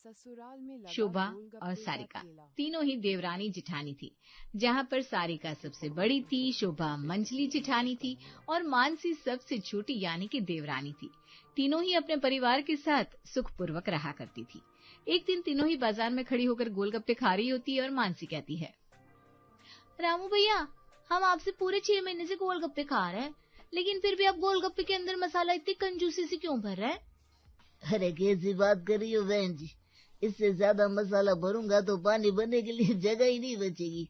ससुराल में लगा शोभा गोलगप्पे और का सारिका ठेला। तीनों ही देवरानी जिठानी थी, जहाँ पर सारिका सबसे बड़ी थी, शोभा मंझली जिठानी थी और मानसी सबसे छोटी यानी कि देवरानी थी। तीनों ही अपने परिवार के साथ सुखपूर्वक रहा करती थी। एक दिन तीनों ही बाजार में खड़ी होकर गोलगप्पे खा रही होती है और मानसी कहती है, रामू भैया, हम आपसे पूरे 6 महीने से गोलगप्पे खा रहे हैं, लेकिन फिर भी आप गोलगप्पे के अंदर मसाला इतनी कंजूसी से क्यों भर रहे हैं? अरे कैसी बात कर रही हो बहन जी, इससे ज्यादा मसाला भरूंगा तो पानी भरने के लिए जगह ही नहीं बचेगी।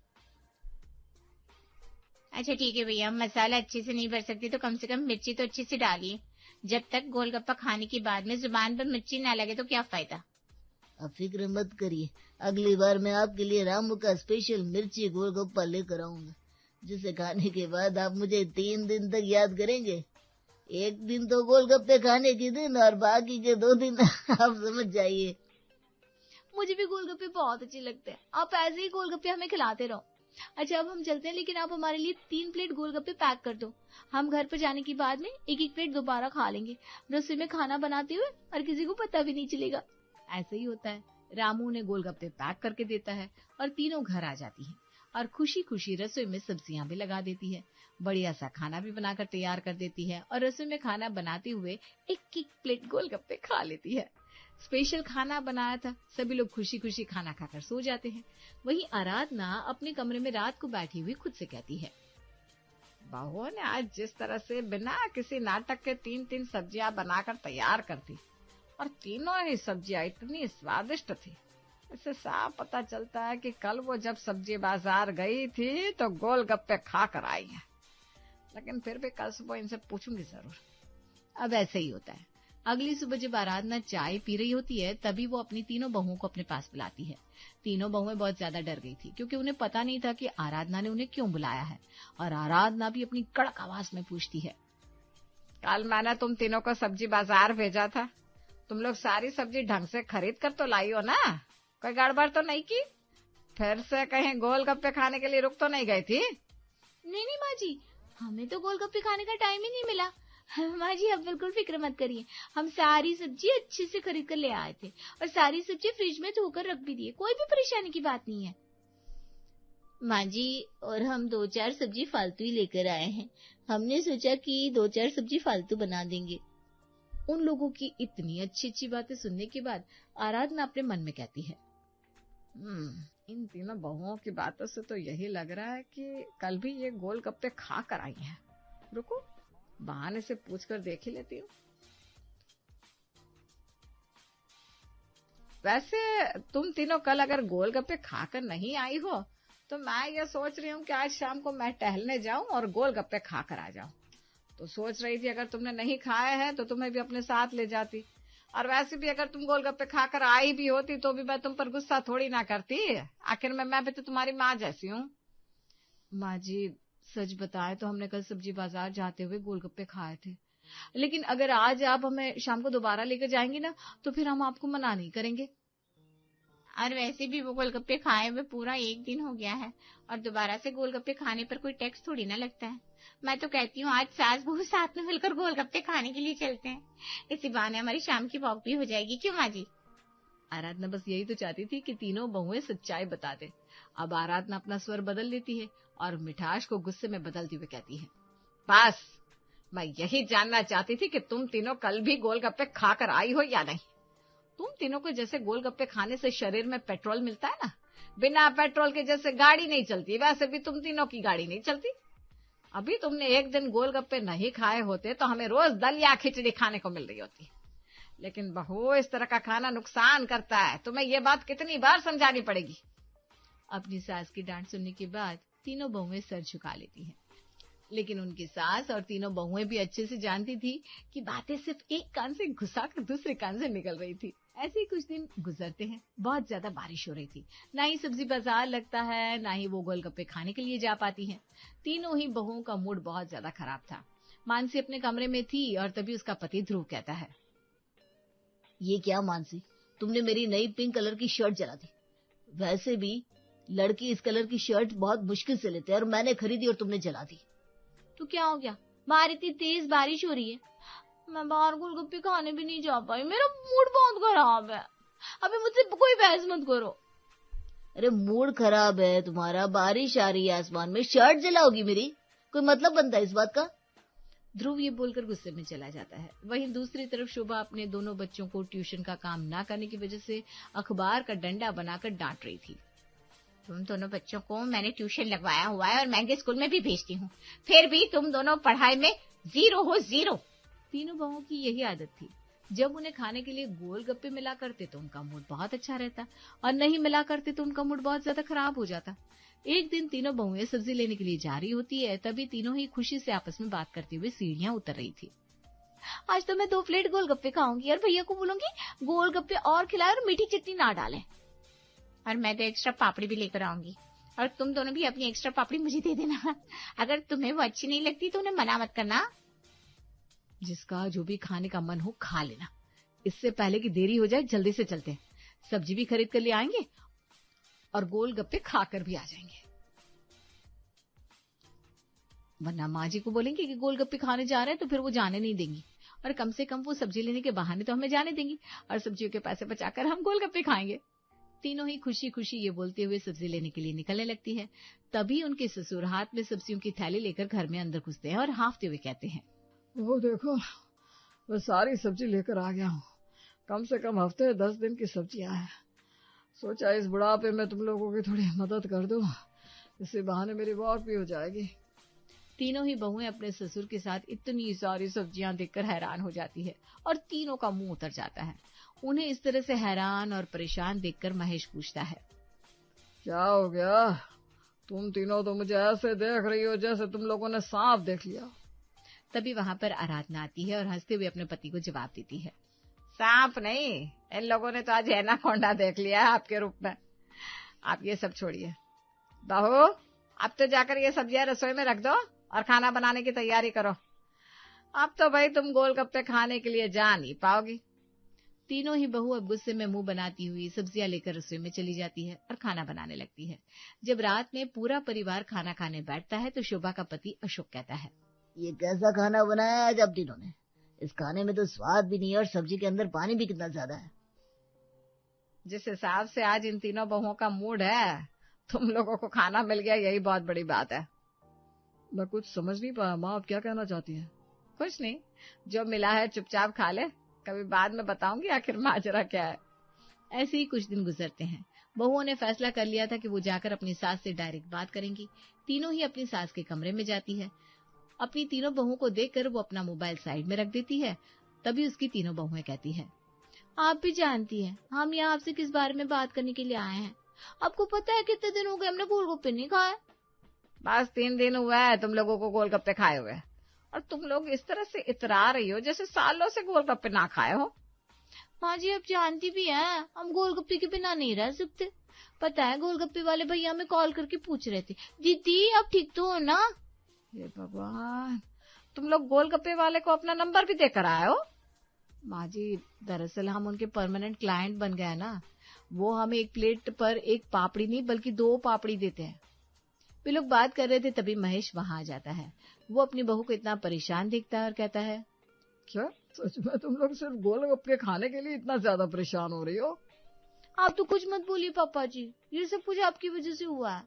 अच्छा ठीक है भैया, मसाला अच्छे से नहीं भर सकती तो कम से कम मिर्ची तो अच्छे से डालिए। जब तक गोलगप्पा खाने के बाद में जुबान पर मिर्ची ना लगे तो क्या फायदा। अब फिक्र मत करिए, अगली बार मैं आपके लिए रामू का स्पेशल मिर्ची गोलगप्पा लेकर आऊंगा, जिसे खाने के बाद आप मुझे 3 दिन तक याद करेंगे। एक दिन तो गोलगप्पे खाने के दिन और बाकी के 2 दिन आप समझ जाइए। मुझे भी गोलगप्पे बहुत अच्छे लगते हैं, आप ऐसे ही गोलगप्पे हमें खिलाते रहो। अच्छा अब हम चलते हैं, लेकिन आप हमारे लिए 3 प्लेट गोलगप्पे पैक कर दो। हम घर पर जाने के बाद में एक प्लेट दोबारा खा लेंगे, रसोई में खाना बनाते हुए, और किसी को पता भी नहीं चलेगा। ऐसे ही होता है। रामू ने गोलगप्पे पैक करके देता है और तीनों घर आ जाती हैं और खुशी खुशी रसोई में सब्जियां भी लगा देती है, बढ़िया सा खाना भी बनाकर तैयार कर देती है और रसोई में खाना बनाते हुए एक प्लेट गोलगप्पे खा लेती है। स्पेशल खाना बनाया था, सभी लोग खुशी खुशी खाना खाकर सो जाते हैं। वहीं आराधना अपने कमरे में रात को बैठी हुई खुद से कहती है, बहू ने आज जिस तरह से बिना किसी नाटक के 3 सब्जियां बनाकर तैयार कर दी और तीनों ही सब्जियां इतनी स्वादिष्ट थी, इससे साफ पता चलता है कि कल वो जब सब्जी बाजार गई थी तो गोलगप्पे खा कर आई है। लेकिन फिर भी कल सुबह इनसे पूछूंगी जरूर। अब ऐसे ही होता है। अगली सुबह जब आराधना चाय पी रही होती है, तभी वो अपनी तीनों बहुओं को अपने पास बुलाती है। तीनों बहुएं बहुत ज्यादा डर गई थी, क्योंकि उन्हें पता नहीं था कि आराधना ने उन्हें क्यों बुलाया है। और आराधना भी अपनी कड़क आवाज में पूछती है, कल मैंने तुम तीनों को सब्जी बाजार भेजा था, तुम लोग सारी सब्जी ढंग से खरीद कर तो लाई हो ना? कोई गड़बड़ तो नहीं की? फिर से कहीं गोलगप्पे खाने के लिए रुक तो नहीं गई थी? नहीं नहीं माँ जी, हमें तो गोलगप्पे खाने का टाइम ही नहीं मिला। माँ जी आप बिल्कुल फिक्र मत करिए, हम सारी सब्जी अच्छे से खरीद कर ले आए थे और सारी सब्जी फ्रिज में धोकर रख भी दिए, कोई भी परेशानी की बात नहीं है। माँ जी, और हम 2-4 सब्जी फालतू ही लेकर आए हैं, हमने सोचा कि 2-4 सब्जी फालतू बना देंगे। उन लोगों की इतनी अच्छी अच्छी बातें सुनने के बाद आराधना अपने मन में कहती है, इन तीनों बहुओं की बातों से तो यही लग रहा है कि कल भी ये गोलगप्पे खा कर आई हैं। रुको, बहाने से पूछ कर देख ही लेती हूँ। वैसे तुम तीनों कल अगर गोलगप्पे खाकर नहीं आई हो तो मैं ये सोच रही हूँ कि आज शाम को मैं टहलने जाऊं और गोलगप्पे खा कर आ जाऊं। तो सोच रही थी अगर तुमने नहीं खाए हैं तो तुम्हें भी अपने साथ ले जाती, और वैसे भी अगर तुम गोलगप्पे खाकर आई भी होती तो भी मैं तुम पर गुस्सा थोड़ी ना करती, आखिर में मैं भी तो तुम्हारी माँ जैसी हूँ। माँ जी सच बताएं तो हमने कल सब्जी बाजार जाते हुए गोलगप्पे खाए थे, लेकिन अगर आज आप हमें शाम को दोबारा लेकर जाएंगी ना तो फिर हम आपको मना नहीं करेंगे। और वैसे भी वो गोलगप्पे खाए हुए पूरा 1 दिन हो गया है और दोबारा से गोलगप्पे खाने पर कोई टैक्स थोड़ी ना लगता है। मैं तो कहती हूँ आज सास बहू साथ में मिलकर गोलगप्पे खाने के लिए चलते हैं, इसी बहाने हमारी शाम की वॉक भी हो जाएगी। क्यों माँ जी? आराधना बस यही तो चाहती थी कि तीनों बहुएं सच्चाई बता दे। अब आराधना अपना स्वर बदल लेती है और मिठास को गुस्से में बदलती हुए कहती है, बस मैं यही जानना चाहती थी कि तुम तीनों कल भी गोलगप्पे खाकर आई हो या नहीं। तुम तीनों को जैसे गोलगप्पे खाने से शरीर में पेट्रोल मिलता है ना, बिना पेट्रोल के जैसे गाड़ी नहीं चलती, वैसे भी तुम तीनों की गाड़ी नहीं चलती। अभी तुमने एक दिन गोलगप्पे नहीं खाए होते तो हमें रोज दलिया खिचड़ी खाने को मिल रही होती, लेकिन बहू इस तरह का खाना नुकसान करता है, तुम्हें ये बात कितनी बार समझानी पड़ेगी। अपनी सास की डांट सुनने के बाद तीनों बहुएं सर झुका लेती हैं, लेकिन उनकी सास और तीनों बहुएं भी अच्छे से जानती थी कि बातें सिर्फ एक कान से घुसाकर दूसरे कान से निकल रही थी। ऐसे ही कुछ दिन गुजरते हैं। बहुत ज्यादा बारिश हो रही थी, ना ही सब्जी बाजार लगता है, ना ही वो गोलगप्पे खाने के लिए जा पाती हैं। तीनों ही बहुओं का मूड बहुत ज्यादा खराब था। मानसी अपने कमरे में थी और तभी उसका पति ध्रुव कहता है, ये क्या मानसी, तुमने मेरी नई पिंक कलर की शर्ट जला दी। वैसे भी लड़की इस कलर की शर्ट बहुत मुश्किल से लेते हैं और मैंने खरीदी और तुमने जला दी। तो क्या हो गया, बाहर इतनी तेज बारिश हो रही है, मैं बाहर गोलगप्पे खाने भी नहीं जा पाई, मेरा मूड बहुत खराब है। अभी मुझसे कोई बहस मत करो। अरे मूड खराब है तुम्हारा, बारिश आ रही है आसमान में, शर्ट जलाओगी मेरी? कोई मतलब बनता है इस बात का? ध्रुव ये बोलकर गुस्से में चला जाता है। वहीं दूसरी तरफ शोभा अपने दोनों बच्चों को ट्यूशन का काम ना करने की वजह से अखबार का डंडा बनाकर डांट रही थी। तुम दोनों बच्चों को मैंने ट्यूशन लगवाया हुआ है और महंगे स्कूल में भी भेजती हूँ, फिर भी तुम दोनों पढ़ाई में 0 हो 0। तीनों बहुओं की यही आदत थी। जब उन्हें खाने के लिए गोलगप्पे मिला करते तो उनका मूड बहुत अच्छा रहता, और नहीं मिला करते तो उनका मूड बहुत ज्यादा खराब हो जाता। एक दिन तीनों बहुएं सब्जी लेने के लिए जा रही होती है, तभी तीनों ही खुशी से आपस में बात करते हुए सीढ़ियां उतर रही थी। आज तो मैं 2 प्लेट गोलगप्पे खाऊंगी और भैया को बोलूंगी गोलगप्पे और खिलाए और मीठी चटनी ना डालें। और मैं तो एक्स्ट्रा पापड़ी भी लेकर आऊंगी, और तुम दोनों भी अपनी एक्स्ट्रा पापड़ी मुझे दे देना। अगर तुम्हें वो अच्छी नहीं लगती तो उन्हें मना मत करना। जिसका जो भी खाने का मन हो खा लेना, इससे पहले कि देरी हो जाए जल्दी से चलते हैं। सब्जी भी खरीद कर ले आएंगे और गोलगप्पे खाकर भी आ जाएंगे, वरना माँ जी को बोलेंगे कि गोलगप्पे खाने जा रहे हैं तो फिर वो जाने नहीं देंगी, और कम से कम वो सब्जी लेने के बहाने तो हमें जाने देंगी, और सब्जियों के पैसे बचाकर हम गोलगप्पे खाएंगे। तीनों ही खुशी खुशी ये बोलते हुए सब्जी लेने के लिए निकलने लगती है। तभी उनके ससुर हाथ में सब्जियों की थैली लेकर घर में अंदर घुसते हैं और हांफते हुए कहते हैं, वो देखो, मैं सारी सब्जी लेकर आ गया हूँ। कम से कम हफ्ते 10 दिन की सब्जियां हैं। सोचा इस बुढ़ापे में तुम लोगों की थोड़ी मदद कर दूं, इसी बहाने मेरी वॉक भी हो जाएगी। तीनों ही बहुएं अपने ससुर के साथ इतनी सारी सब्जियां देखकर हैरान हो जाती है और तीनों का मुंह उतर जाता है। उन्हें इस तरह से हैरान और परेशान देखकर महेश पूछता है, क्या हो गया? तुम तीनों तो मुझे ऐसे देख रही हो जैसे तुम लोगों ने सांप देख लिया। तभी वहां पर आराधना आती है और हंसते हुए अपने पति को जवाब देती है, सांप नहीं, इन लोगों ने तो आज एनाकोंडा देख लिया है आपके रूप में। आप ये सब छोड़िए बहू, अब तो जाकर ये सब्जियां रसोई में रख दो और खाना बनाने की तैयारी करो। अब तो भाई तुम गोलगप्पे खाने के लिए जा नहीं पाओगी। तीनों ही बहू अब गुस्से में मुंह बनाती हुई सब्जियां लेकर रसोई में चली जाती है और खाना बनाने लगती है। जब रात में पूरा परिवार खाना खाने बैठता है तो शोभा का पति अशोक कहता है, ये कैसा खाना बनाया है आज आप तीनों ने? इस खाने में तो स्वाद भी नहीं है और सब्जी के अंदर पानी भी कितना ज्यादा है। जिस हिसाब से आज इन तीनों बहुओं का मूड है, तुम लोगों को खाना मिल गया, यही बहुत बड़ी बात है। मैं कुछ समझ नहीं पाया माँ, आप क्या कहना चाहती हैं? कुछ नहीं, जो मिला है चुपचाप खा ले, कभी बाद में बताऊंगी आखिर माजरा क्या है। ऐसे ही कुछ दिन गुजरते हैं। बहुओं ने फैसला कर लिया था कि वो जाकर अपनी सास से डायरेक्ट बात करेंगी। तीनों ही अपनी सास के कमरे में जाती है। अपनी तीनों बहुओं को देखकर वो अपना मोबाइल साइड में रख देती है। तभी उसकी तीनों बहुएं कहती है, आप भी जानती हैं हम यहाँ आपसे किस बारे में बात करने के लिए आए हैं। आपको पता है कितने दिन हो गए हमने गोलगप्पे नहीं खाए। बस 3 दिन हुआ है तुम लोगों को गोलगप्पे खाए हुए, और तुम लोग इस तरह से इतरा रही हो जैसे सालों से गोलगप्पे ना खाए हो। माँ जी अब जानती भी हैं हम गोलगप्पे के बिना नहीं रह सकते। पता है गोलगप्पे वाले भैया हमें कॉल करके पूछ रहे थे, दीदी आप ठीक तो हो ना? हे भगवान, तुम लोग गोलगप्पे वाले को अपना नंबर भी देकर आए हो? माँ जी, दरअसल हम उनके परमानेंट क्लाइंट बन गए ना। वो हमें 1 प्लेट पर 1 पापड़ी नहीं बल्कि 2 पापड़ी देते हैं। वे लोग बात कर रहे थे तभी महेश वहां आ जाता है। वो अपनी बहू को इतना परेशान देखता है और कहता है, क्या सच में तुम लोग सिर्फ गोलगप्पे खाने के लिए इतना ज्यादा परेशान हो रही हो? आप तो कुछ मत बोलिए पापा जी, ये सब कुछ आपकी वजह से हुआ है।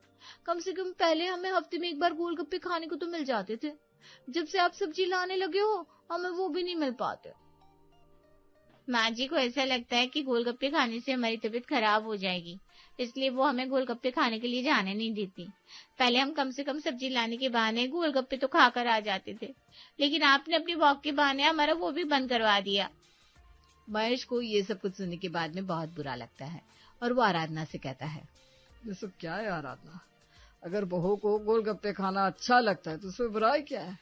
कम से कम पहले हमें हफ्ते में 1 बार गोलगप्पे खाने को तो मिल जाते थे। जब से आप सब्जी लाने लगे हो हमें वो भी नहीं मिल पाते। माँ जी को ऐसा लगता है कि गोलगप्पे खाने से हमारी तबीयत खराब हो जाएगी, इसलिए वो हमें गोलगप्पे खाने के लिए जाने नहीं देती। पहले हम कम से कम सब्जी लाने के बहाने गोलगप्पे तो खाकर आ जाते थे, लेकिन आपने अपनी वॉक के बहाने हमारा वो भी बंद करवा दिया। महेश को ये सब कुछ सुनने के बाद में बहुत बुरा लगता है और वो आराधना से कहता है, ये सब क्या है आराधना? अगर बहू को गोलगप्पे खाना अच्छा लगता है तो उसमें बुराई क्या है?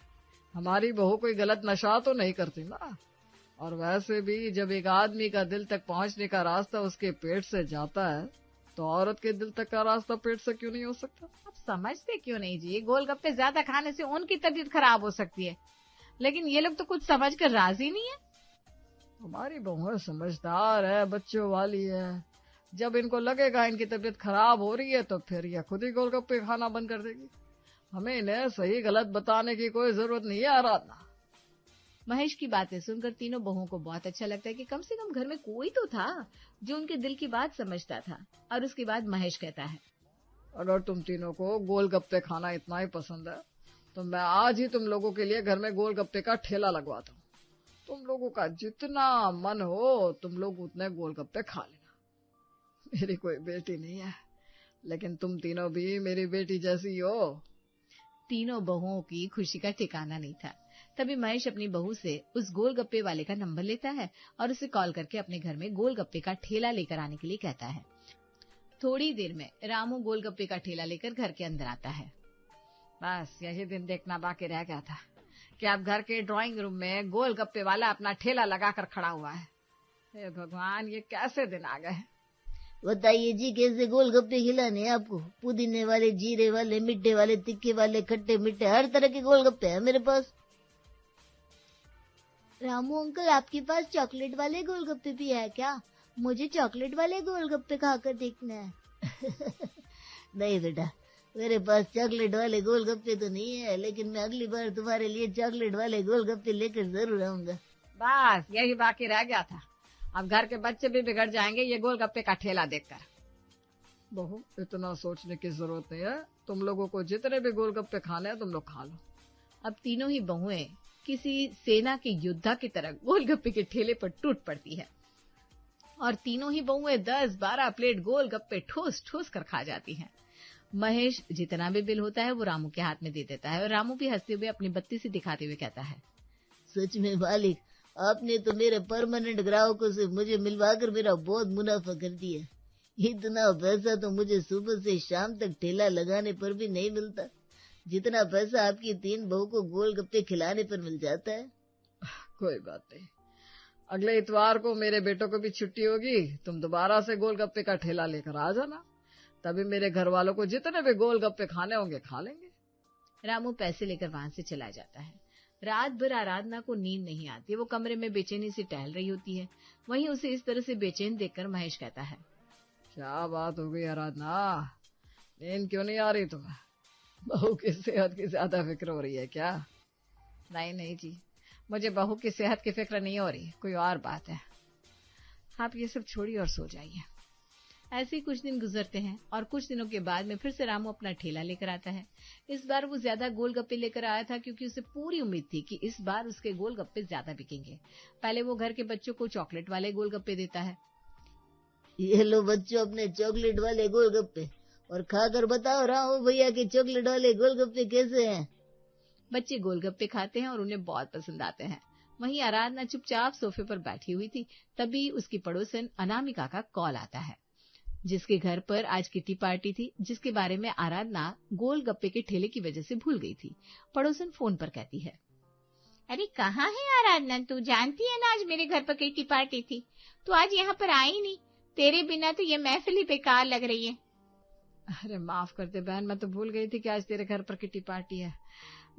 हमारी बहू कोई गलत नशा तो नहीं करती ना। और वैसे भी जब एक आदमी का दिल तक पहुंचने का रास्ता उसके पेट से जाता है तो औरत के दिल तक का रास्ता पेट से क्यों नहीं हो सकता? आप समझते क्यों नहीं जी? गोलगप्पे ज्यादा खाने से उनकी तबीयत खराब हो सकती है, लेकिन ये लोग तो कुछ समझ कर राजी नहीं है। हमारी बहू समझदार है, बच्चों वाली है। जब इनको लगेगा इनकी तबीयत खराब हो रही है तो फिर ये खुद ही गोलगप्पे खाना बंद कर देगी। हमें इन्हें सही गलत बताने की कोई जरूरत नहीं है आराधना। महेश की बातें सुनकर तीनों बहुओं को बहुत अच्छा लगता है कि कम से कम घर में कोई तो था जो उनके दिल की बात समझता था। और उसके बाद महेश कहता है, अगर तुम तीनों को गोलगप्पे खाना इतना ही पसंद है तो मैं आज ही तुम लोगों के लिए घर में गोलगप्पे का ठेला लगवाता हूँ। तुम लोगों का जितना मन हो तुम लोग उतने गोलगप्पे खा लेना। मेरी कोई बेटी नहीं है, लेकिन तुम तीनों भी मेरी बेटी जैसी हो। तीनों बहुओं की खुशी का ठिकाना नहीं था। तभी महेश अपनी बहू से उस गोलगप्पे वाले का नंबर लेता है और उसे कॉल करके अपने घर में गोलगप्पे का ठेला लेकर आने के लिए कहता है। थोड़ी देर में रामू गोलगप्पे का ठेला लेकर घर के अंदर आता है। बस यही दिन देखना बाकी रह गया था कि अब घर के ड्राइंग रूम में गोलगप्पे वाला अपना ठेला लगाकर खड़ा हुआ है। हे भगवान, ये कैसे दिन आ गए। बताइए जी, कैसे गोलगप्पे खिलाने हैं आपको? पुदीने वाले, जीरे वाले, मीठे वाले, तीखे वाले, खट्टे मीठे, हर तरह के गोलगप्पे हैं मेरे पास। रामू अंकल, आपके पास चॉकलेट वाले गोलगप्पे भी है क्या? मुझे चॉकलेट वाले गोलगप्पे खाकर देखना है। नहीं बेटा, मेरे पास चॉकलेट वाले गोलगप्पे तो नहीं है, लेकिन मैं अगली बार तुम्हारे लिए चॉकलेट वाले गोलगप्पे लेकर जरूर आऊंगा। बस यही बाकी रह गया था। अब घर के बच्चे भी बिगड़ जाएंगे ये गोलगप्पे का ठेला देखकर। बहू, इतना सोचने की जरूरत नहीं है। तुम लोगों को जितने भी गोलगप्पे खाने हैं तुम लोग खा लो। अब तीनों ही बहुएं किसी सेना के योद्धा की तरह गोलगप्पे के ठेले पर टूट पड़ती है और तीनों ही बहुएं 10-12 प्लेट गोलगप्पे ठोस ठोस कर खा जाती हैं। महेश जितना भी बिल होता है वो रामू के हाथ में दे देता है और रामू भी हंसते हुए अपनी बत्ती से दिखाते हुए कहता है, सच में मालिक, आपने तो मेरे परमानेंट ग्राहकों से मुझे मिलवाकर मेरा बहुत मुनाफा कर दिया। इतना पैसा तो मुझे सुबह से शाम तक ठेला लगाने पर भी नहीं मिलता, जितना पैसा आपकी 3 बहू को गोलगप्पे खिलाने पर मिल जाता है। कोई बात नहीं, अगले इतवार को मेरे बेटों को भी छुट्टी होगी। तुम दोबारा से गोलगप्पे का ठेला लेकर आ जाना, तभी मेरे घर वालों को जितने भी गोलगप्पे खाने होंगे खा लेंगे। रामू पैसे लेकर वहां से चला जाता है। रात भर आराधना को नींद नहीं आती। वो कमरे में बेचैनी से टहल रही होती है। वहीं उसे इस तरह से बेचैन देखकर महेश कहता है, क्या बात हो गई आराधना, नींद क्यों नहीं आ रही तुम्हें? बहू की सेहत की ज्यादा फिक्र हो रही है क्या? नहीं नहीं जी, मुझे बहू की सेहत की फिक्र नहीं हो रही, कोई और बात है। आप ये सब छोड़िए और सो जाइए। ऐसे ही कुछ दिन गुजरते हैं और कुछ दिनों के बाद में फिर से रामू अपना ठेला लेकर आता है। इस बार वो ज्यादा गोलगप्पे लेकर आया था क्योंकि उसे पूरी उम्मीद थी कि इस बार उसके गोलगप्पे ज्यादा बिकेंगे। पहले वो घर के बच्चों को चॉकलेट वाले गोलगप्पे देता है। ये लो बच्चों अपने चॉकलेट वाले गोलगप्पे, और खाकर बताओ रामू भैया के चॉकलेट वाले गोलगप्पे कैसे हैं। बच्चे गोलगप्पे खाते हैं और उन्हें बहुत पसंद आते हैं। वहीं आराधना चुपचाप सोफे पर बैठी हुई थी। तभी उसकी पड़ोसन अनामिका का कॉल आता है, जिसके घर पर आज किटी पार्टी थी, जिसके बारे में आराधना गोलगप्पे के ठेले की वजह से भूल गई थी। पड़ोसन फोन पर कहती है, अरे कहाँ है आराधना? तू जानती है ना आज मेरे घर पर किटी पार्टी थी, तू आज यहाँ पर आई नहीं। तेरे बिना तो ये महफिल ही बेकार लग रही है। अरे माफ कर दे बहन, मैं तो भूल गई थी कि आज तेरे घर पर किटी पार्टी है।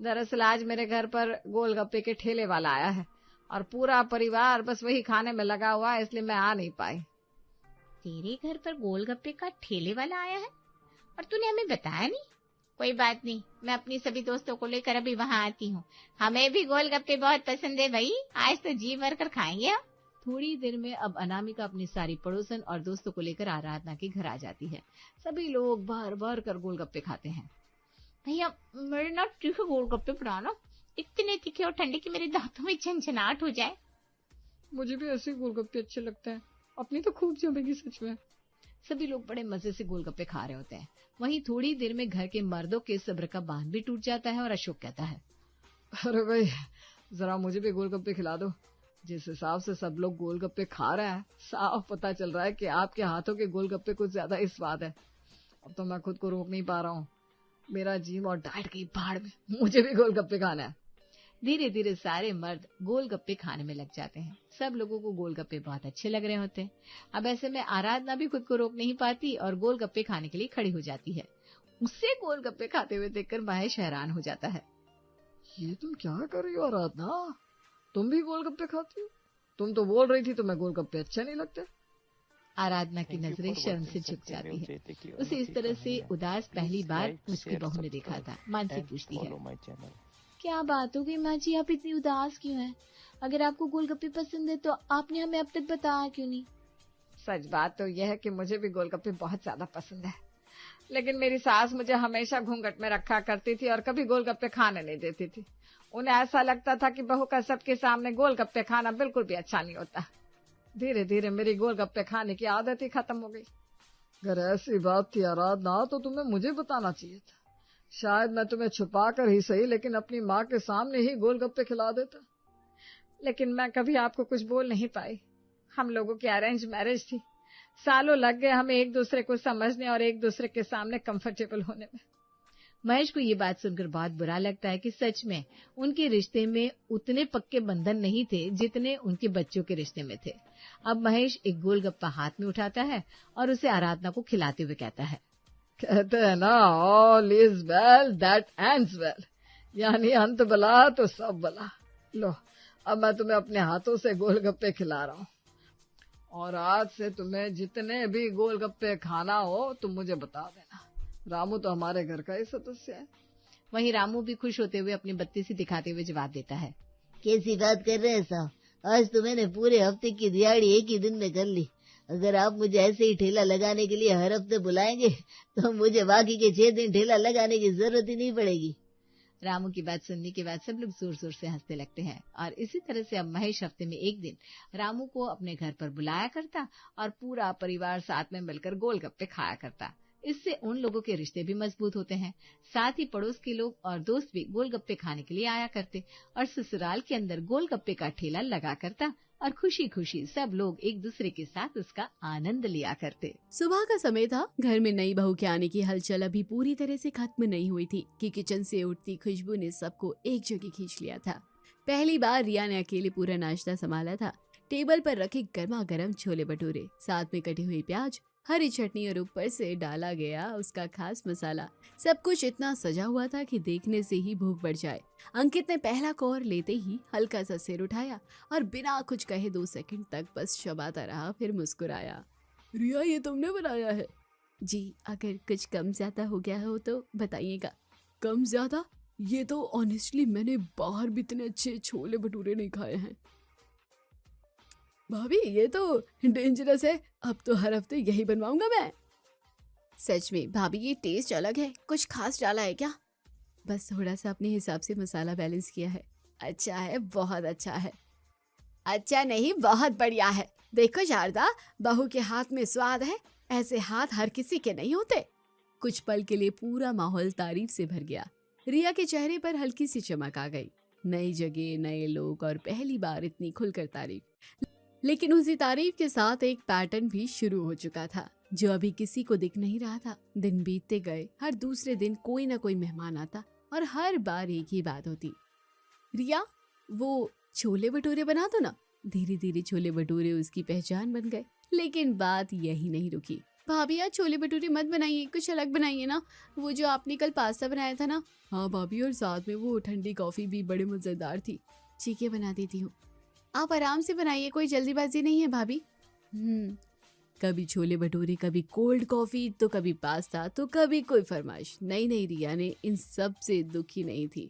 दरअसल आज मेरे घर पर गोलगप्पे के ठेले वाला आया है और पूरा परिवार बस वही खाने में लगा हुआ है, इसलिए मैं आ नहीं पाई। तेरे घर पर गोलगप्पे का ठेले वाला आया है और तूने हमें बताया नहीं? कोई बात नहीं, मैं अपनी सभी दोस्तों को लेकर अभी वहाँ आती हूँ। हमें भी गोलगप्पे बहुत पसंद है भाई, आज तो जी भर कर खाएंगे हम। थोड़ी देर में अब अनामिका अपनी सारी पड़ोसन और दोस्तों को लेकर आराधना के घर आ जाती है। सभी लोग भर भर कर गोलगप्पे खाते हैं। भैया मेरे ना तीखे गोलगप्पे बनाना, इतने तीखे और ठंडे कि मेरे दांतों में झंझनाहट हो जाए। मुझे भी ऐसे गोलगप्पे अच्छे लगते हैं, अपनी तो खूब जमेगी सच में। सभी लोग बड़े मजे से गोलगप्पे खा रहे होते हैं। वहीं थोड़ी देर में घर के मर्दों के सब्र का बांध भी टूट जाता है और अशोक कहता है, अरे भाई जरा मुझे भी गोलगप्पे खिला दो। जिस हिसाब से सब लोग गोलगप्पे खा रहे हैं, साफ पता चल रहा है कि आपके हाथों के गोलगप्पे कुछ ज्यादा ही स्वाद है। अब तो मैं खुद को रोक नहीं पा रहा हूँ। मेरा जिम और डाइट की भाड़ में, मुझे भी गोलगप्पे खाना है। धीरे धीरे सारे मर्द गोलगप्पे खाने में लग जाते हैं। सब लोगों को गोलगप्पे बहुत अच्छे लग रहे होते हैं। अब ऐसे में आराधना भी खुद को रोक नहीं पाती और गोलगप्पे खाने के लिए खड़ी हो जाती है। उसे गोलगप्पे खाते हुए देखकर महेश हैरान हो जाता है। ये तुम क्या कर रही हो आराधना? तुम भी गोलगप्पे खाती हो? तुम तो बोल रही थी तुम्हें गोलगप्पे अच्छे नहीं लगते। आराधना की नजरें शर्म से झुक जाती है। उसे इस तरह से उदास पहली बार उसकी बहू ने देखा था। मानसी पूछती है, क्या बात हो गई माँ जी, आप इतनी उदास क्यों हैं? अगर आपको गोलगप्पे पसंद है तो आपने हमें अब तक बताया क्यों नहीं? सच बात तो यह है कि मुझे भी गोलगप्पे बहुत ज्यादा पसंद है, लेकिन मेरी सास मुझे हमेशा घूंघट में रखा करती थी और कभी गोलगप्पे खाने नहीं देती थी। उन्हें ऐसा लगता था कि बहू का सबके सामने गोलगप्पे खाना बिल्कुल भी अच्छा नहीं होता। धीरे धीरे मेरी गोलगप्पे खाने की आदत ही खत्म हो गई। अगर ऐसी बात थी आराधना तो तुम्हें मुझे बताना चाहिए था। शायद मैं तुम्हें छुपा कर ही सही, लेकिन अपनी माँ के सामने ही गोलगप्पे खिला देता। लेकिन मैं कभी आपको कुछ बोल नहीं पाई। हम लोगों की अरेंज मैरिज थी। सालों लग गए हमें एक दूसरे को समझने और एक दूसरे के सामने कंफर्टेबल होने में। महेश को ये बात सुनकर बहुत बुरा लगता है कि सच में उनके रिश्ते में उतने पक्के बंधन नहीं थे जितने उनके बच्चों के रिश्ते में थे। अब महेश एक गोलगप्पा हाथ में उठाता है और उसे आराधना को खिलाते हुए कहता है, कहते हैं ना, all is well that ends well, यानी अंत भला तो सब भला। लो, अब मैं तुम्हें अपने हाथों से गोलगप्पे खिला रहा हूँ, और आज से तुम्हें जितने भी गोलगप्पे खाना हो तुम मुझे बता देना। रामू तो हमारे घर का ही सदस्य है। वहीं रामू भी खुश होते हुए अपनी बत्ती से दिखाते हुए जवाब देता है, कैसी बात कर रहे हैं साहब, आज तो मैंने पूरे हफ्ते की दिहाड़ी एक ही दिन में कर ली। अगर आप मुझे ऐसे ही ठेला लगाने के लिए हर हफ्ते बुलाएंगे तो मुझे बाकी के 6 दिन ठेला लगाने की जरूरत ही नहीं पड़ेगी। रामू की बात सुनने के बाद सब लोग जोर जोर से हंसने लगते हैं और इसी तरह से अब महेश हफ्ते में एक दिन रामू को अपने घर पर बुलाया करता और पूरा परिवार साथ में मिलकर गोलगप्पे खाया करता। इससे उन लोगों के रिश्ते भी मजबूत होते हैं। साथ ही पड़ोस के लोग और दोस्त भी गोलगप्पे खाने के लिए आया करते और ससुराल के अंदर गोलगप्पे का ठेला लगा करता और खुशी खुशी सब लोग एक दूसरे के साथ उसका आनंद लिया करते। सुबह का समय था। घर में नई बहू के आने की हलचल अभी पूरी तरह से खत्म नहीं हुई थी कि किचन से उठती खुशबू ने सबको एक जगह खींच लिया था। पहली बार रिया ने अकेले पूरा नाश्ता संभाला था। टेबल पर रखे गर्मा गर्म छोले भटूरे, साथ में कटी हुई प्याज, हरी चटनी और ऊपर से डाला गया उसका खास मसाला। सब कुछ इतना सजा हुआ था कि देखने से ही भूख बढ़ जाए। अंकित ने पहला कौर लेते ही हल्का सा सिर उठाया और बिना कुछ कहे 2 सेकंड तक बस चबाता रहा, फिर मुस्कुराया। रिया, ये तुमने बनाया है? जी, अगर कुछ कम ज्यादा हो गया हो तो बताइएगा। कम ज्यादा? ये तो ऑनेस्टली मैंने बाहर भी इतने अच्छे छोले भटूरे नहीं खाए हैं। भाभी, ये तो डेंजरस है। अब तो हर हफ्ते यही बनवाऊंगा मैं। सच में भाभी, ये टेस्ट अलग है। कुछ खास डाला है क्या? बस थोड़ा सा अपने हिसाब से मसाला बैलेंस किया है। अच्छा है, बहुत अच्छा है। अच्छा नहीं, बहुत बढ़िया है। देखो शारदा, बहू के हाथ में स्वाद है। ऐसे हाथ हर किसी के नहीं होते। कुछ पल के लिए पूरा माहौल तारीफ से भर गया। रिया के चेहरे पर हल्की सी चमक आ गई। नई जगह, नए लोग और पहली बार इतनी खुलकर तारीफ। लेकिन उसी तारीफ के साथ एक पैटर्न भी शुरू हो चुका था जो अभी किसी को दिख नहीं रहा था। दिन बीतते गए, हर दूसरे दिन कोई ना कोई मेहमान आता और हर बार एक ही बात होती, रिया वो छोले भटूरे बना दो ना। धीरे धीरे छोले भटूरे उसकी पहचान बन गए। लेकिन बात यही नहीं रुकी। भाभी, यार छोले भटूरे मत बनाइए, कुछ अलग बनाइए ना। वो जो आपने कल पास्ता बनाया था ना। हाँ भाभी, और साथ में वो ठंडी कॉफी भी बड़े मजेदार थी। ठीक है, बना देती हूँ। आप आराम से बनाइए, कोई जल्दीबाजी नहीं है भाभी। कभी छोले भटूरे, कभी कोल्ड कॉफी, तो कभी पास्ता, तो कभी कोई फरमाइश। नहीं, रिया ने इन सब से दुखी नहीं थी।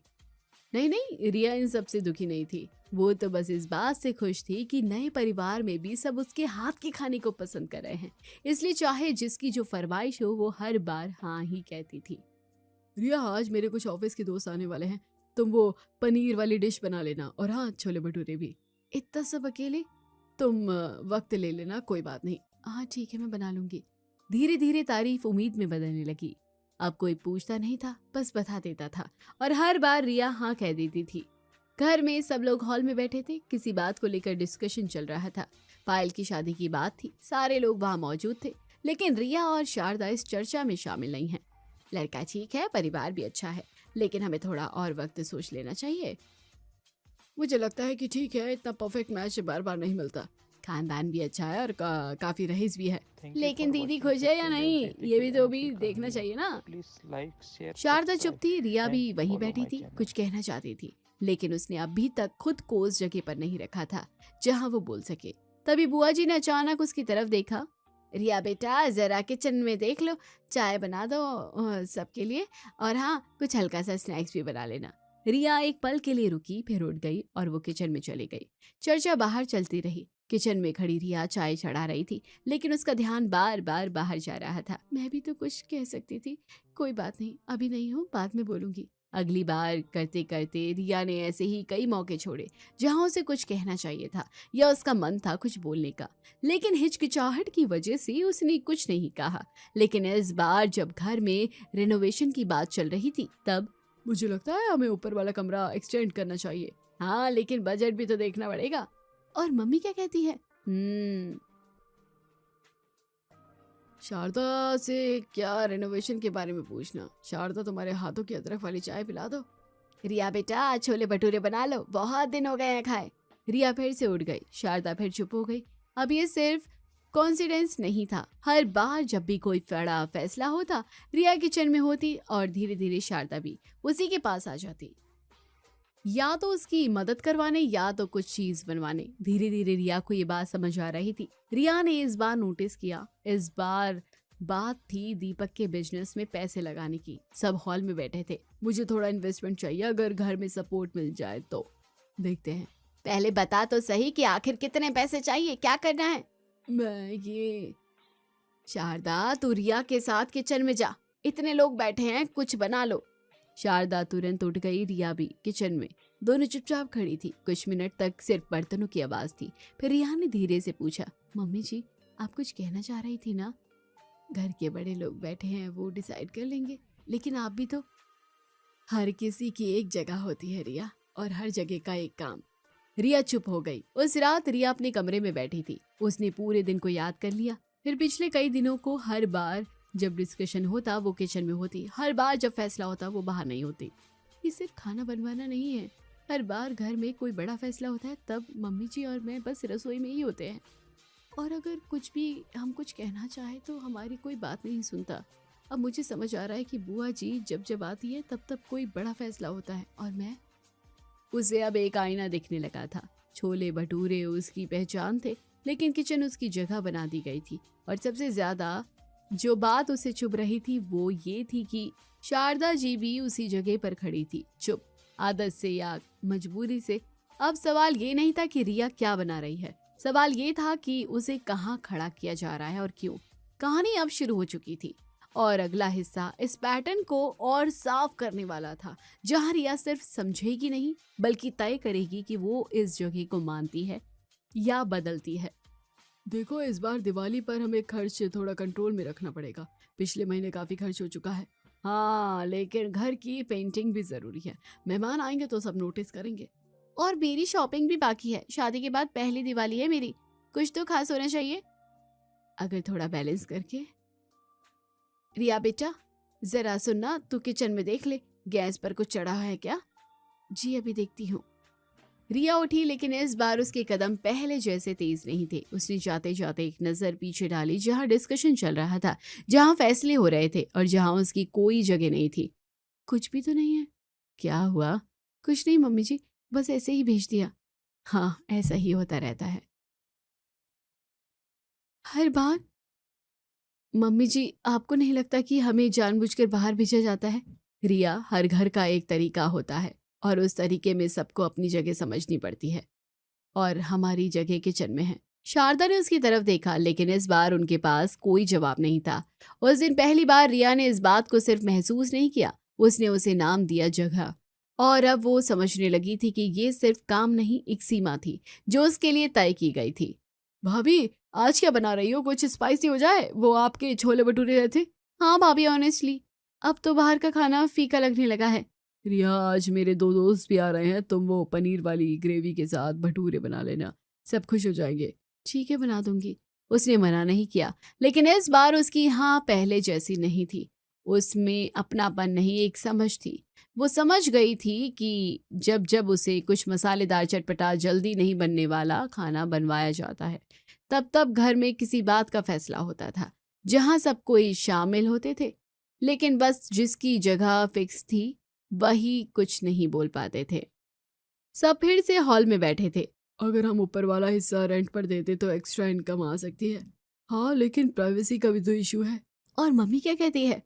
नहीं, रिया इन सब से दुखी नहीं थी। वो तो बस इस बात से खुश थी कि नए परिवार में भी सब उसके हाथ के खाने को पसंद कर रहे हैं। इसलिए चाहे जिसकी जो फरमाइश हो, वो हर बार हाँ ही कहती थी। रिया, आज मेरे कुछ ऑफिस के दोस्त आने वाले हैं, तुम वो पनीर वाली डिश बना लेना, और हाँ, छोले भटूरे भी। इतना सब अकेले? तुम वक्त ले लेना, कोई बात नहीं। हाँ ठीक है, मैं बना लूंगी। धीरे धीरे तारीफ उम्मीद में बदलने लगी। अब कोई पूछता नहीं था, बस बता देता था, और हर बार रिया हाँ कह देती थी। घर में सब लोग हॉल में बैठे थे। किसी बात को लेकर डिस्कशन चल रहा था। पायल की शादी की बात थी। सारे लोग वहाँ मौजूद थे, लेकिन रिया और शारदा इस चर्चा में शामिल नहीं है। लड़का ठीक है, परिवार भी अच्छा है, लेकिन हमें थोड़ा और वक्त सोच लेना चाहिए। मुझे लगता है कि ठीक है, इतना परफेक्ट मैच बार बार नहीं मिलता। खानदान भी अच्छा है और काफी रईस भी है, लेकिन दीदी खुश है या नहीं, ये भी तो भी देखना चाहिए ना। शारदा चुप थी। रिया भी वहीं बैठी थी, कुछ कहना चाहती थी, लेकिन उसने अभी तक खुद को उस जगह पर नहीं रखा था जहां वो बोल सके। तभी बुआ जी ने अचानक उसकी तरफ देखा। रिया बेटा, जरा किचन में देख लो, चाय बना दो सबके लिए, और हाँ, कुछ हल्का सा स्नैक्स भी बना लेना। रिया एक पल के लिए रुकी, फिर उठ गई और वो किचन में चली गई। चर्चा बाहर चलती रही। किचन में खड़ी रिया चाय चढ़ा रही थी, लेकिन उसका ध्यान बार बार बाहर जा रहा था। मैं भी तो कुछ कह सकती थी, कोई बात नहीं, अभी नहीं हो, बाद में बोलूंगी। अगली बार करते करते रिया ने ऐसे ही कई मौके छोड़े जहां उसे कुछ कहना चाहिए था या उसका मन था कुछ बोलने का, लेकिन हिचकिचाहट की वजह से उसने कुछ नहीं कहा। लेकिन इस बार जब घर में रिनोवेशन की बात चल रही थी, तब मुझे लगता है हमें ऊपर वाला कमरा एक्सटेंड करना चाहिए। हाँ, लेकिन बजट भी तो देखना पड़ेगा। और मम्मी क्या कहती है? शारदा से क्या रेनोवेशन के बारे में पूछना। शारदा, तुम्हारे हाथों की अदरक वाली चाय पिला दो। रिया बेटा, छोले भटूरे बना लो, बहुत दिन हो गए हैं खाए। रिया फिर से उठ गई। शारदा फिर चुप हो गई। अब ये सिर्फ कॉन्सिडेंस नहीं था। हर बार जब भी कोई बड़ा फैसला होता, रिया किचन में होती और धीरे धीरे शारदा भी उसी के पास आ जाती, या तो उसकी मदद करवाने या तो कुछ चीज बनवाने। धीरे धीरे रिया को ये बात समझ आ रही थी। रिया ने इस बार नोटिस किया। इस बार बात थी दीपक के बिजनेस में पैसे लगाने की। सब हॉल में बैठे थे। मुझे थोड़ा इन्वेस्टमेंट चाहिए, अगर घर में सपोर्ट मिल जाए तो। देखते हैं, पहले बता तो सही कि आखिर कितने पैसे चाहिए, क्या करना है। मैं ये शारदा, तू रिया के साथ किचन में जा, इतने लोग बैठे हैं, कुछ बना लो। शारदा तुरंत उठ गई। रिया भी किचन में। दोनों चुपचाप खड़ी थी। कुछ मिनट तक सिर्फ बर्तनों की आवाज थी। फिर रिया ने धीरे से पूछा, मम्मी जी, आप कुछ कहना चाह रही थी ना? घर के बड़े लोग बैठे हैं, वो डिसाइड कर लेंगे, लेकिन आप भी तो। हर किसी की एक जगह होती है रिया, और हर जगह का एक काम। रिया चुप हो गई। उस रात रिया अपने कमरे में बैठी थी। उसने पूरे दिन को याद कर लिया। फिर पिछले कई दिनों को हर बार जब डिस्कशन होता वो किचन में होती, हर बार जब फैसला होता वो बाहर नहीं होती। ये सिर्फ खाना बनवाना नहीं है। हर बार घर में कोई बड़ा फैसला होता है तब मम्मी जी और मैं बस रसोई में ही होते हैं, और अगर कुछ भी हम कुछ कहना चाहे तो हमारी कोई बात नहीं सुनता। अब मुझे समझ आ रहा है कि बुआ जी जब जब आती है तब तब कोई बड़ा फैसला होता है, और मैं। उसे अब एक आईना दिखने लगा था। छोले भटूरे उसकी पहचान थे, लेकिन किचन उसकी जगह बना दी गई थी। और सबसे ज्यादा जो बात उसे चुभ रही थी वो ये थी कि शारदा जी भी उसी जगह पर खड़ी थी, चुप, आदत से या मजबूरी से। अब सवाल ये नहीं था कि रिया क्या बना रही है, सवाल ये था कि उसे कहाँ खड़ा किया जा रहा है और क्यों। कहानी अब शुरू हो चुकी थी और अगला हिस्सा इस पैटर्न को और साफ करने वाला था, जहाँ रिया सिर्फ समझेगी नहीं बल्कि तय करेगी कि वो इस जगह को मानती है या बदलती है। देखो, इस बार दिवाली पर हमें खर्च थोड़ा कंट्रोल में रखना पड़ेगा। पिछले महीने काफी खर्च हो चुका है। हाँ, लेकिन घर की पेंटिंग भी जरूरी है। मेहमान आएंगे तो सब नोटिस करेंगे। और मेरी शॉपिंग भी बाकी है। शादी के बाद पहली दिवाली है मेरी, कुछ तो खास होना चाहिए। अगर थोड़ा बैलेंस करके। रिया बेटा, जरा सुनना, तू किचन में देख ले, गैस पर कुछ चढ़ा है क्या? जी, अभी देखती हूँ। रिया उठी, लेकिन इस बार उसके कदम पहले जैसे तेज नहीं थे। उसने जाते जाते एक नजर पीछे डाली, जहाँ डिस्कशन चल रहा था, जहाँ फैसले हो रहे थे और जहाँ उसकी कोई जगह नहीं थी। कुछ भी तो नहीं है। क्या हुआ? कुछ नहीं मम्मी जी, बस ऐसे ही भेज दिया। हाँ, ऐसा ही होता रहता है हर बार। मम्मी जी, आपको नहीं लगता कि हमें जानबूझकर बाहर भेजा जाता है? रिया, हर घर का एक तरीका होता है और उस तरीके में सबको अपनी जगह समझनी पड़ती है, और हमारी जगह किचन में है। शारदा ने उसकी तरफ देखा, लेकिन इस बार उनके पास कोई जवाब नहीं था। उस दिन पहली बार रिया ने इस बात को सिर्फ महसूस नहीं किया, उसने उसे नाम दिया, जगह। और अब वो समझने लगी थी कि ये सिर्फ काम नहीं, एक सीमा थी जो उसके लिए तय की गई थी। भाभी, आज क्या बना रही हो? कुछ स्पाइसी हो जाए। वो आपके छोले भटूरे रहे थे। हाँ भाभी, ऑनेस्टली अब तो बाहर का खाना फीका लगने लगा है। रिया, आज मेरे 2 दोस्त भी आ रहे हैं, तुम वो पनीर वाली ग्रेवी के साथ भटूरे बना लेना, सब खुश हो जाएंगे। ठीक है, बना दूंगी। उसने मना नहीं किया, लेकिन इस बार उसकी हाँ पहले जैसी नहीं थी। उसमें अपनापन नहीं, एक समझ थी। वो समझ गई थी कि जब जब उसे कुछ मसालेदार चटपटा जल्दी नहीं बनने वाला खाना बनवाया जाता है, तब तब घर में किसी बात का फैसला होता था, जहाँ सब कोई शामिल होते थे, लेकिन बस जिसकी जगह फिक्स थी वही कुछ नहीं बोल पाते थे। सब फिर से हॉल में बैठे थे। अगर हम ऊपर वाला हिस्सा रेंट पर देते तो एक्स्ट्रा इनकम आ सकती है। हाँ, लेकिन प्राइवेसी का भी तो इशू है। और मम्मी क्या कहती है?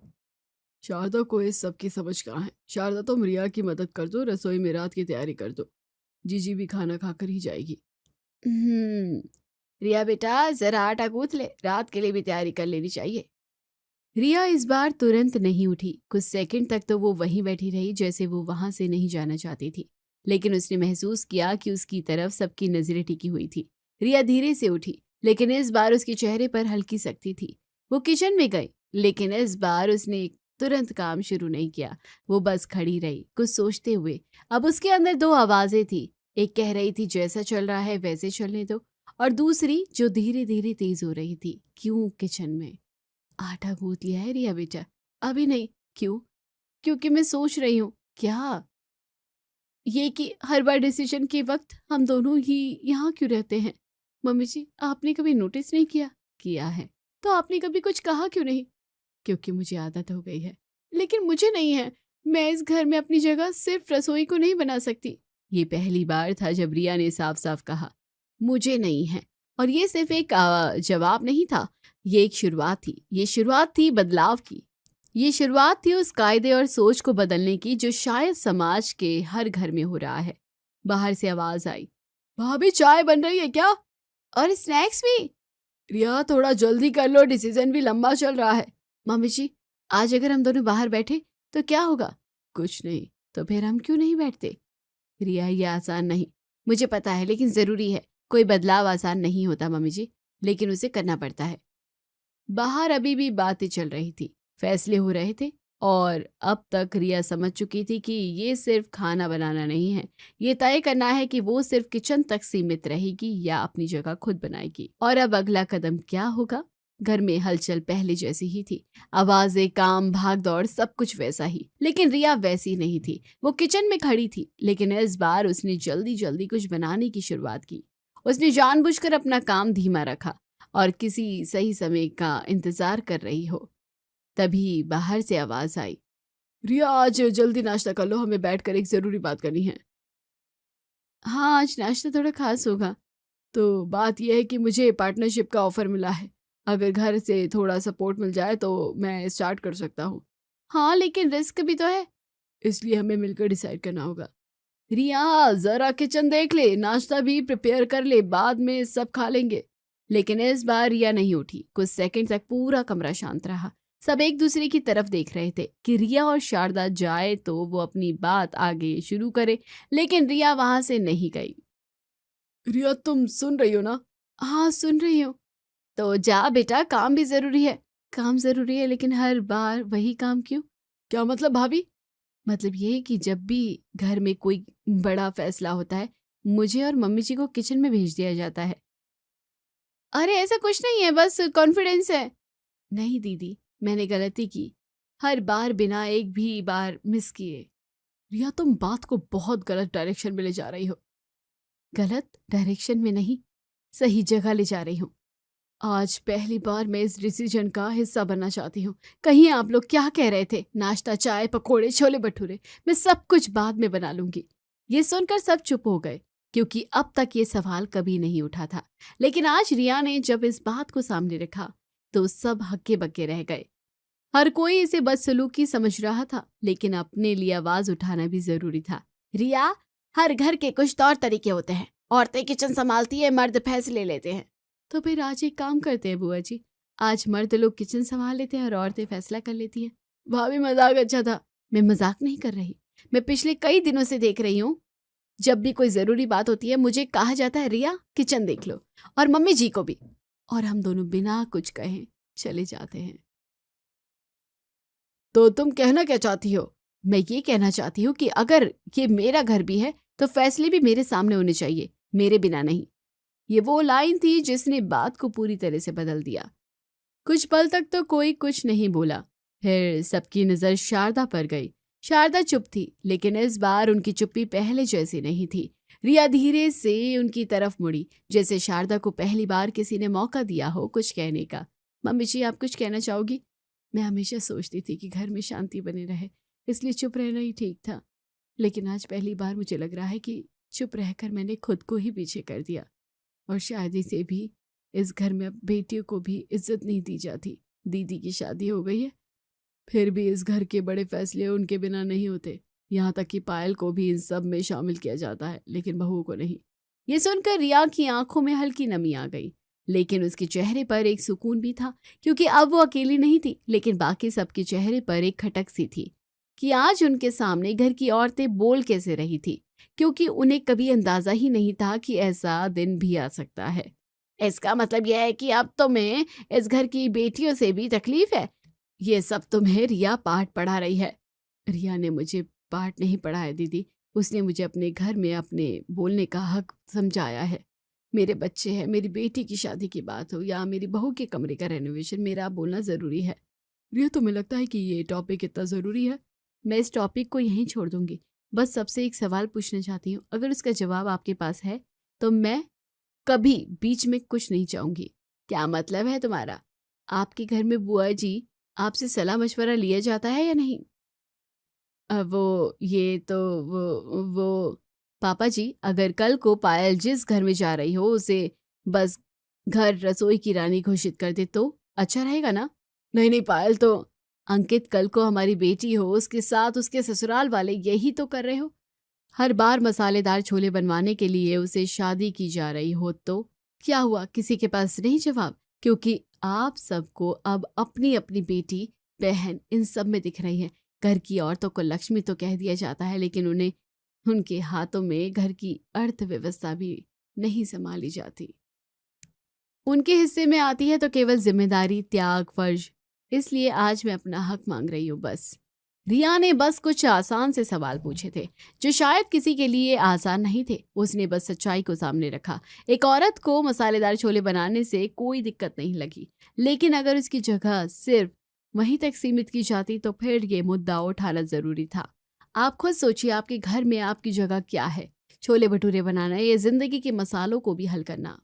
शारदा को इस सब की समझ कहाँ है। शारदा, तुम रिया की मदद कर दो, रसोई में रात की तैयारी कर दो। जीजी भी खाना खाकर ही जाएगी। रिया बेटा, जरा आटा गूंथ ले, रात के लिए भी तैयारी कर लेनी चाहिए। रिया इस बार तुरंत नहीं उठी। कुछ सेकंड तक तो वो वहीं बैठी रही जैसे वो वहां से नहीं जाना चाहती थी, लेकिन उसने महसूस किया कि उसकी तरफ सबकी नजरें टिकी हुई थी। रिया धीरे से उठी, लेकिन इस बार उसके चेहरे पर हल्की सख्ती थी। वो किचन में गई, लेकिन इस बार उसने तुरंत काम शुरू नहीं किया। वो बस खड़ी रही, कुछ सोचते हुए। अब उसके अंदर दो आवाजें थी। एक कह रही थी जैसा चल रहा है वैसे चलने दो, और दूसरी जो धीरे धीरे तेज हो रही थी, क्यों किचन में। आटा गूंथ लिया है रिया बेटा? अभी नहीं। क्यों? क्योंकि मैं सोच रही हूँ। क्या? ये कि हर बार डिसीजन के वक्त हम दोनों ही यहाँ क्यों रहते हैं? मम्मी जी, आपने कभी नोटिस नहीं किया? किया है। तो आपने कभी कुछ कहा क्यों नहीं? क्योंकि मुझे आदत हो गई है। लेकिन मुझे नहीं है। मैं इस घर में अपनी जगह सिर्फ रसोई को नहीं बना सकती। ये पहली बार था जब रिया ने साफ साफ कहा मुझे नहीं है। और ये सिर्फ एक जवाब नहीं था, ये एक शुरुआत थी। ये शुरुआत थी बदलाव की। ये शुरुआत थी उस कायदे और सोच को बदलने की जो शायद समाज के हर घर में हो रहा है। बाहर से आवाज आई, भाभी चाय बन रही है क्या? और स्नैक्स भी। रिया थोड़ा जल्दी कर लो, डिसीजन भी लंबा चल रहा है। मम्मी जी, आज अगर हम दोनों बाहर बैठे तो क्या होगा? कुछ नहीं। तो फिर हम क्यों नहीं बैठते? रिया, ये आसान नहीं, मुझे पता है, लेकिन जरूरी है। कोई बदलाव आसान नहीं होता मम्मी जी, लेकिन उसे करना पड़ता है। बाहर अभी भी बातें चल रही थी, फैसले हो रहे थे, और अब तक रिया समझ चुकी थी कि ये सिर्फ खाना बनाना नहीं है, ये तय करना है कि वो सिर्फ किचन तक सीमित रहेगी या अपनी जगह खुद बनाएगी। और अब अगला कदम क्या होगा? घर में हलचल पहले जैसी ही थी, आवाजें, काम, भाग दौड़, सब कुछ वैसा ही, लेकिन रिया वैसी नहीं थी। वो किचन में खड़ी थी, लेकिन इस बार उसने जल्दी जल्दी कुछ बनाने की शुरुआत की। उसने जानबूझकर अपना काम धीमा रखा और किसी सही समय का इंतजार कर रही हो। तभी बाहर से आवाज आई, रिया आज जल्दी नाश्ता कर लो, हमें बैठकर एक जरूरी बात करनी है। हाँ, आज नाश्ता थोड़ा खास होगा। तो बात यह है कि मुझे पार्टनरशिप का ऑफर मिला है। अगर घर से थोड़ा सपोर्ट मिल जाए तो मैं स्टार्ट कर सकता हूँ। हाँ, लेकिन रिस्क भी तो है, इसलिए हमें मिलकर डिसाइड करना होगा। रिया जरा किचन देख ले, नाश्ता भी प्रिपेयर कर ले, बाद में सब खा लेंगे। लेकिन इस बार रिया नहीं उठी। कुछ सेकंड तक पूरा कमरा शांत रहा। सब एक दूसरे की तरफ देख रहे थे कि रिया और शारदा जाए तो वो अपनी बात आगे शुरू करे, लेकिन रिया वहां से नहीं गई। रिया, तुम सुन रही हो ना? हाँ, सुन रही हूँ। तो जा बेटा, काम भी जरूरी है। काम जरूरी है, लेकिन हर बार वही काम क्यों? क्या मतलब भाभी? मतलब ये कि जब भी घर में कोई बड़ा फैसला होता है, मुझे और मम्मी जी को किचन में भेज दिया जाता है। अरे ऐसा कुछ नहीं है, बस कॉन्फिडेंस है। नहीं दीदी, मैंने गलती की, हर बार बिना एक भी बार मिस किए। रिया, तुम बात को बहुत गलत डायरेक्शन में ले जा रही हो। गलत डायरेक्शन में नहीं, सही जगह ले जा रही हूँ। आज पहली बार मैं इस डिसीजन का हिस्सा बनना चाहती हूँ। कहीं आप लोग क्या कह रहे थे? नाश्ता, चाय, पकोड़े, छोले भटूरे, मैं सब कुछ बाद में बना लूंगी। ये सुनकर सब चुप हो गए, क्योंकि अब तक ये सवाल कभी नहीं उठा था। लेकिन आज रिया ने जब इस बात को सामने रखा तो सब हक्के बक्के रह गए। हर कोई इसे बदसलूकी समझ रहा था, लेकिन अपने लिए आवाज उठाना भी जरूरी था। रिया, हर घर के कुछ तौर तरीके होते हैं। औरतें किचन संभालती है, मर्द फैसले लेते हैं। तो फिर आज एक काम करते हैं बुआ जी, आज मर्द लोग किचन संभाल लेते हैं और औरतें फैसला कर लेती हैं। भाभी, मजाक अच्छा था। मैं मजाक नहीं कर रही, मैं पिछले कई दिनों से देख रही हूँ, जब भी कोई जरूरी बात होती है मुझे कहा जाता है रिया किचन देख लो, और मम्मी जी को भी, और हम दोनों बिना कुछ कहे चले जाते हैं। तो तुम कहना क्या चाहती हो? मैं ये कहना चाहती हूँ कि अगर ये मेरा घर भी है तो फैसले भी मेरे सामने होने चाहिए, मेरे बिना नहीं। ये वो लाइन थी जिसने बात को पूरी तरह से बदल दिया। कुछ पल तक तो कोई कुछ नहीं बोला, फिर सबकी नजर शारदा पर गई। शारदा चुप थी, लेकिन इस बार उनकी चुप्पी पहले जैसी नहीं थी। रिया धीरे से उनकी तरफ मुड़ी, जैसे शारदा को पहली बार किसी ने मौका दिया हो कुछ कहने का। मम्मी जी, आप कुछ कहना चाहोगी? मैं हमेशा सोचती थी कि घर में शांति बनी रहे, इसलिए चुप रहना ही ठीक था। लेकिन आज पहली बार मुझे लग रहा है कि चुप रहकर मैंने खुद को ही पीछे कर दिया, और शादी से भी इस घर में अब बेटियों को भी इज्जत नहीं दी जाती। दीदी की शादी हो गई है फिर भी इस घर के बड़े फैसले उनके बिना नहीं होते। यहाँ तक कि पायल को भी इन सब में शामिल किया जाता है, लेकिन बहू को नहीं। ये सुनकर रिया की आंखों में हल्की नमी आ गई, लेकिन उसके चेहरे पर एक सुकून भी था, क्योंकि अब वो अकेली नहीं थी। लेकिन बाकी सबके चेहरे पर एक खटक सी थी कि आज उनके सामने घर की औरतें बोल कैसे रही थी, क्योंकि उन्हें कभी अंदाजा ही नहीं था कि ऐसा दिन भी आ सकता है। इसका मतलब यह है कि अब तुम्हें इस घर की बेटियों से भी तकलीफ है। ये सब तुम्हें रिया पाठ पढ़ा रही है। रिया ने मुझे पाठ नहीं पढ़ाया दीदी, उसने मुझे अपने घर में अपने बोलने का हक समझाया है। मेरे बच्चे हैं, मेरी बेटी की शादी की बात हो या मेरी बहू के कमरे का रेनोवेशन, मेरा बोलना जरूरी है। रिया, तुम्हें लगता है कि ये टॉपिक इतना जरूरी है? मैं इस टॉपिक को यहीं छोड़ दूंगी। बस सबसे एक सवाल पूछना चाहती हूँ, अगर उसका जवाब आपके पास है तो मैं कभी बीच में कुछ नहीं चाहूंगी। क्या मतलब है तुम्हारा? आपके घर में बुआ जी आपसे सलाह मशवरा लिया जाता है या नहीं? वो पापा जी, अगर कल को पायल जिस घर में जा रही हो उसे बस घर रसोई की रानी घोषित कर दे तो अच्छा रहेगा ना? नहीं नहीं पायल, तो अंकित कल को हमारी बेटी हो, उसके साथ उसके ससुराल वाले यही तो कर रहे हो। हर बार मसालेदार छोले बनवाने के लिए उसे शादी की जा रही हो तो क्या हुआ? किसी के पास नहीं जवाब, क्योंकि आप सबको अब अपनी अपनी बेटी बहन इन सब में दिख रही है। घर की औरतों को लक्ष्मी तो कह दिया जाता है, लेकिन उन्हें उनके हाथों में घर की अर्थव्यवस्था भी नहीं संभाली जाती। उनके हिस्से में आती है तो केवल जिम्मेदारी, त्याग, फर्ज। इसलिए आज मैं अपना हक मांग रही हूँ बस। रिया ने बस कुछ आसान से सवाल पूछे थे जो शायद किसी के लिए आसान नहीं थे। उसने बस सच्चाई को सामने रखा। एक औरत को मसालेदार छोले बनाने से कोई दिक्कत नहीं लगी, लेकिन अगर उसकी जगह सिर्फ वहीं तक सीमित की जाती तो फिर ये मुद्दा उठाना जरूरी था। आप खुद सोचिए, आपके घर में आपकी जगह क्या है? छोले भटूरे बनाना या जिंदगी के मसालों को भी हल करना?